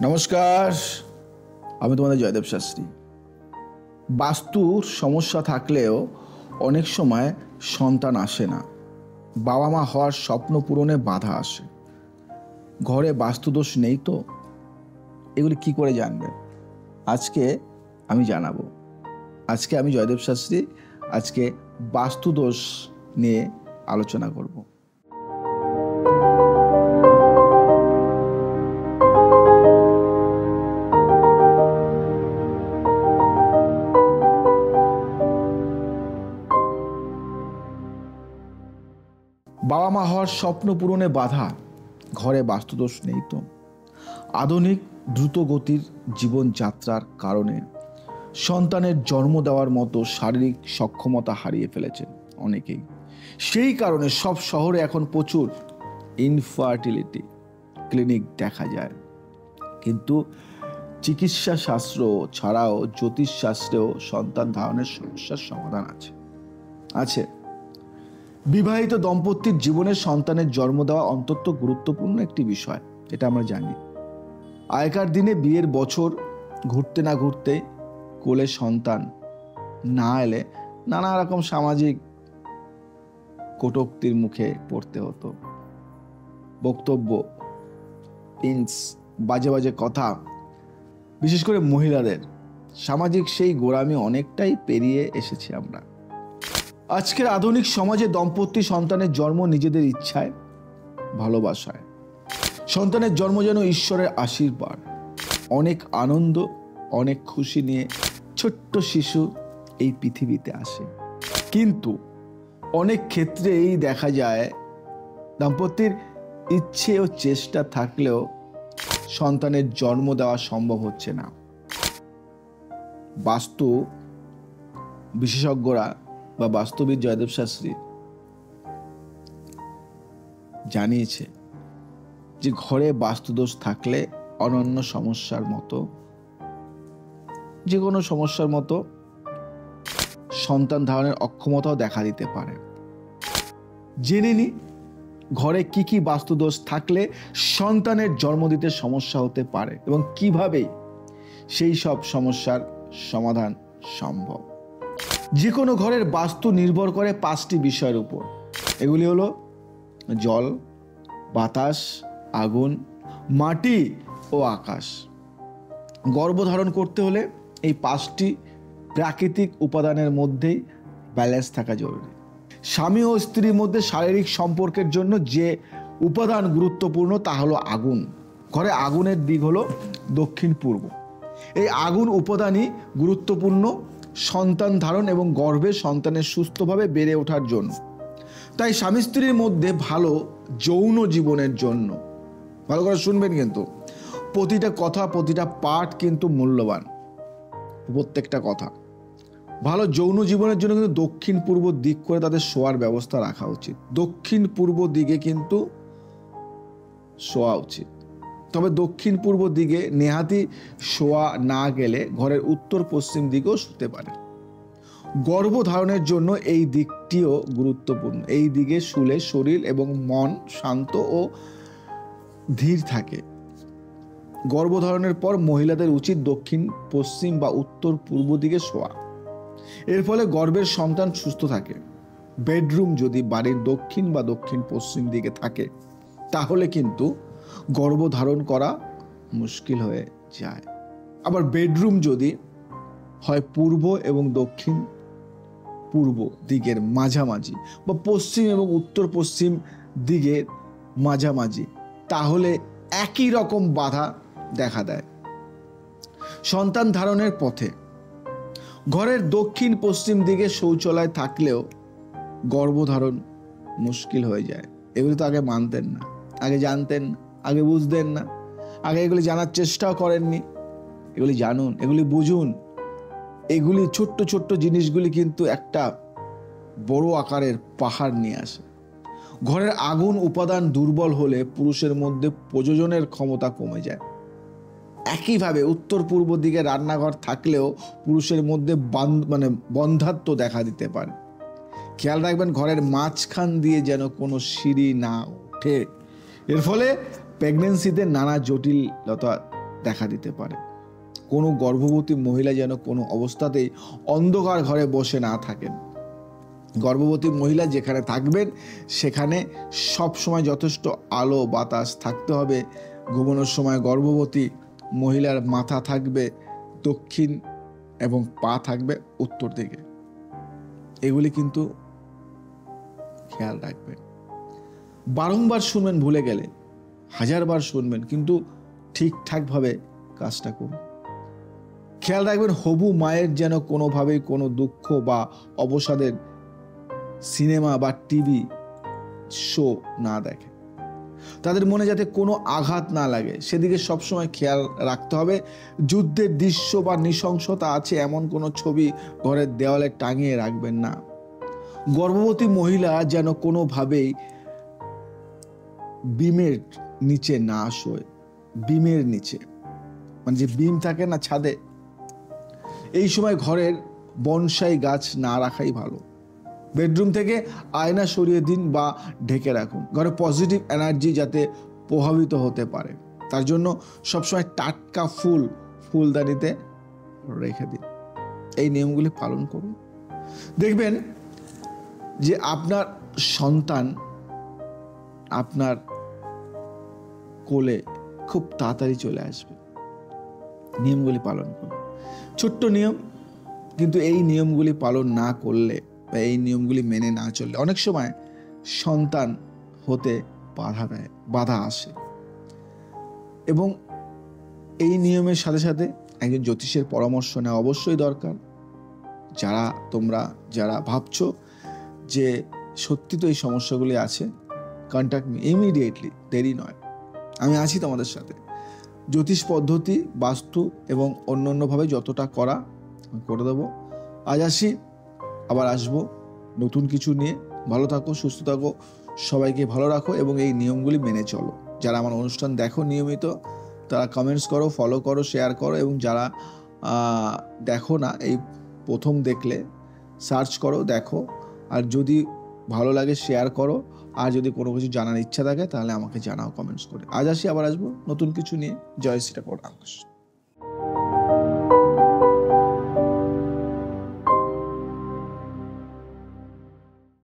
নমস্কার, আমি তোমাদের জয়দেব শাস্ত্রী। বাস্তুর সমস্যা থাকলেও অনেক সময় সন্তান আসে না, বাবা মা হওয়ার স্বপ্ন পূরণে বাধা আসে। ঘরে বাস্তুদোষ নেই তো এগুলি কি করে জানবে? আজকে আমি জানাবো। আজকে আমি জয়দেব শাস্ত্রী আজকে বাস্তুদোষ নিয়ে আলোচনা করব। বাবা মা হওয়ার স্বপ্ন পূরণে বাধা, ঘরে বাস্তুদোষ নেই তো। আধুনিক দ্রুতগতির জীবনযাত্রার কারণে সন্তানের জন্ম দেওয়ার মতো শারীরিক সক্ষমতা হারিয়ে ফেলেছেন অনেকেই। সেই কারণে সব শহরে এখন প্রচুর ইনফার্টিলিটি ক্লিনিক দেখা যায়। কিন্তু চিকিৎসা শাস্ত্র ছাড়াও জ্যোতিষ শাস্ত্রেও সন্তান ধারণের সমস্যার সমাধান আছে। বিবাহিত দম্পতির জীবনে সন্তানের জন্ম দেওয়া অত্যন্ত গুরুত্বপূর্ণ একটি বিষয়, এটা আমরা জানি। আগেকার দিনে বিয়ের বছর ঘুরতে না ঘুরতে কোলে সন্তান না এলে নানা রকম সামাজিক কটূক্তির মুখে পড়তে হতো। বক্তব্য, পিঞ্চ, বাজে বাজে কথা, বিশেষ করে মহিলাদের সামাজিক সেই গোড়ামি অনেকটাই পেরিয়ে এসেছি আমরা। আজকের আধুনিক সমাজে দম্পতি সন্তানের জন্ম নিজেদের ইচ্ছায়, ভালোবাসায়। সন্তানের জন্ম যেন ঈশ্বরের আশীর্বাদ। অনেক আনন্দ, অনেক খুশি নিয়ে ছোট্ট শিশু এই পৃথিবীতে আসে। কিন্তু অনেক ক্ষেত্রেই দেখা যায় দম্পতির ইচ্ছে ও চেষ্টা থাকলেও সন্তানের জন্ম দেওয়া সম্ভব হচ্ছে না। বাস্তু বিশেষজ্ঞরা বা বাস্তবিক জয়দেব শাস্ত্রী জানিয়েছে যে ঘরে বাস্তুদোষ থাকলে অনন্য সমস্যার মতো, যে কোনো সমস্যার মতো সন্তান ধারণের অক্ষমতাও দেখা দিতে পারে। জেনে নি ঘরে কি কি বাস্তুদোষ থাকলে সন্তানের জন্ম দিতে সমস্যা হতে পারে এবং কিভাবে সেই সব সমস্যার সমাধান সম্ভব। যে কোনো ঘরের বাস্তু নির্ভর করে 5টি বিষয়ের উপর। এগুলি হলো জল, বাতাস, আগুন, মাটি ও আকাশ। গর্ভধারণ করতে হলে এই 5টি প্রাকৃতিক উপাদানের মধ্যেই ব্যালেন্স থাকা জরুরি। স্বামী ও স্ত্রীর মধ্যে শারীরিক সম্পর্কের জন্য যে উপাদান গুরুত্বপূর্ণ তা হলো আগুন। ঘরে আগুনের দিক হলো দক্ষিণ পূর্ব। এই আগুন উপাদানই গুরুত্বপূর্ণ সন্তান ধারণ এবং গর্ভে সন্তানের সুস্থভাবে বেড়ে ওঠার জন্য। তাই স্বামী স্ত্রীর মধ্যে ভালো যৌন জীবনের জন্য, ভালো করে শুনবেন কিন্তু, প্রতিটা কথা, প্রতিটা পাঠ কিন্তু মূল্যবান। প্রত্যেকটা কথা ভালো যৌন জীবনের জন্য কিন্তু দক্ষিণ পূর্ব দিক করে তাদের শোয়ার ব্যবস্থা রাখা উচিত। দক্ষিণ পূর্ব দিকে কিন্তু শোয়া উচিত। তবে দক্ষিণ পূর্ব দিকে নেহাতি শোয়া না গেলে ঘরের উত্তর পশ্চিম দিকেও শুতে পারে। গর্ভধারণের জন্য এই দিকটিও গুরুত্বপূর্ণ। এই দিকে শুলে শরীর এবং মন শান্ত ও ধীর থাকে। গর্ভধারণের পর মহিলাদের উচিত দক্ষিণ পশ্চিম বা উত্তর পূর্ব দিকে শোয়া। এর ফলে গর্ভের সন্তান সুস্থ থাকে। বেডরুম যদি বাড়ির দক্ষিণ বা দক্ষিণ পশ্চিম দিকে থাকে তাহলে কিন্তু গর্ভধারণ করা মুশকিল হয়ে যায়। আবার বেডরুম যদি হয় পূর্ব এবং দক্ষিণ পূর্ব দিকের মাঝামাঝি বা পশ্চিম এবং উত্তর পশ্চিম দিকের মাঝামাঝি, তাহলে একই রকম বাধা দেখা দেয়। সন্তান ধারণের পথে ঘরের দক্ষিণ পশ্চিম দিকে শৌচালয় থাকলেও গর্ভধারণ মুশকিল হয়ে যায়। এগুলি তো আগে মানতেন না, আগে জানতেন না, আগে বুঝতেন না, আগে এগুলি জানার চেষ্টাও করেননি। এগুলি জানুন, এগুলি বুঝুন। এগুলি ছোট্ট ছোট্ট জিনিসগুলি কিন্তু একটা বড় আকারের পাহাড় নিয়ে আসে। ঘরের আগুন উপাদান দুর্বল হলে পুরুষের মধ্যে প্রজননের ক্ষমতা কমে যায়। একইভাবে উত্তর পূর্ব দিকে রান্নাঘর থাকলেও পুরুষের মধ্যে বন্ধ্যাত্ব দেখা দিতে পারে। খেয়াল রাখবেন ঘরের মাঝখান দিয়ে যেন কোনো সিঁড়ি না ওঠে। এর ফলে প্রেগনেন্সিতে নানা জটিলতা দেখা দিতে পারে। কোনো গর্ভবতী মহিলা যেন কোনো অবস্থাতেই অন্ধকার ঘরে বসে না থাকেন। গর্ভবতী মহিলা যেখানে থাকবেন সেখানে সবসময় যথেষ্ট আলো বাতাস থাকতে হবে। ঘুমানোর সময় গর্ভবতী মহিলার মাথা থাকবে দক্ষিণ এবং পা থাকবে উত্তর দিকে। এগুলি কিন্তু খেয়াল রাখবেন। বারংবার শুনবেন, ভুলে গেলে 1000 বার শুনবেন, কিন্তু ঠিকঠাকভাবে কাজটা করুন। খেয়াল রাখবেন হবু মায়ের যেন কোনোভাবেই কোনো দুঃখ বা অবসাদের সিনেমা বা টিভি শো না দেখে। তাদের মনে যাতে কোনো আঘাত না লাগে সেদিকে সবসময় খেয়াল রাখতে হবে। যুদ্ধের দৃশ্য বা নৃশংসতা আছে এমন কোনো ছবি ঘরের দেওয়ালে টাঙিয়ে রাখবেন না। গর্ভবতী মহিলা যেন কোনোভাবেই বিমের নিচে না শোয়। বিমের নিচে মানে যে বিম থাকে না ছাদে, এই সময় ঘরের বনসাই গাছ না রাখাই ভালো। বেডরুম থেকে আয়না সরিয়ে দিন বা ঢেকে রাখুন। ঘরে পজিটিভ এনার্জি যাতে প্রভাবিত হতে পারে তার জন্য সবসময় টাটকা ফুলদানিতে রেখে দিন। এই নিয়মগুলি পালন করুন। দেখবেন যে আপনার সন্তান আপনার কোলে খুব তাড়াতাড়ি চলে আসবে। নিয়মগুলি পালন করুন। ছোট্ট নিয়ম, কিন্তু এই নিয়মগুলি পালন না করলে বা এই নিয়মগুলি মেনে না চললে অনেক সময় সন্তান হতে বাধা আসে। এবং এই নিয়মের সাথে সাথে একজন জ্যোতিষের পরামর্শ নেওয়া অবশ্যই দরকার। যারা ভাবছো যে সত্যি তো এই সমস্যাগুলি আছে, কন্ট্যাক্ট মি ইমিডিয়েটলি, দেরি নয়। আমি আছি তোমাদের সাথে। জ্যোতিষ পদ্ধতি, বাস্তু এবং অন্যান্যভাবে যতটা করা করে দেবো। আজ আসি, আবার আসবো নতুন কিছু নিয়ে। ভালো থাকো, সুস্থ থাকো, সবাইকে ভালো রাখো এবং এই নিয়মগুলি মেনে চলো। যারা আমার অনুষ্ঠান দেখো নিয়মিত তারা কমেন্টস করো, ফলো করো, শেয়ার করো, এবং যারা দেখো না, এই প্রথম দেখলে সার্চ করো, দেখো, আর যদি ভালো লাগে শেয়ার করো। আর যদি কোনো কিছু জানার ইচ্ছা থাকে তাহলে আমাকে জানাও কমেন্টস করে। আজ আসি, আবার আসবো নতুন কিছু নিয়ে। জয় শ্রী রাম।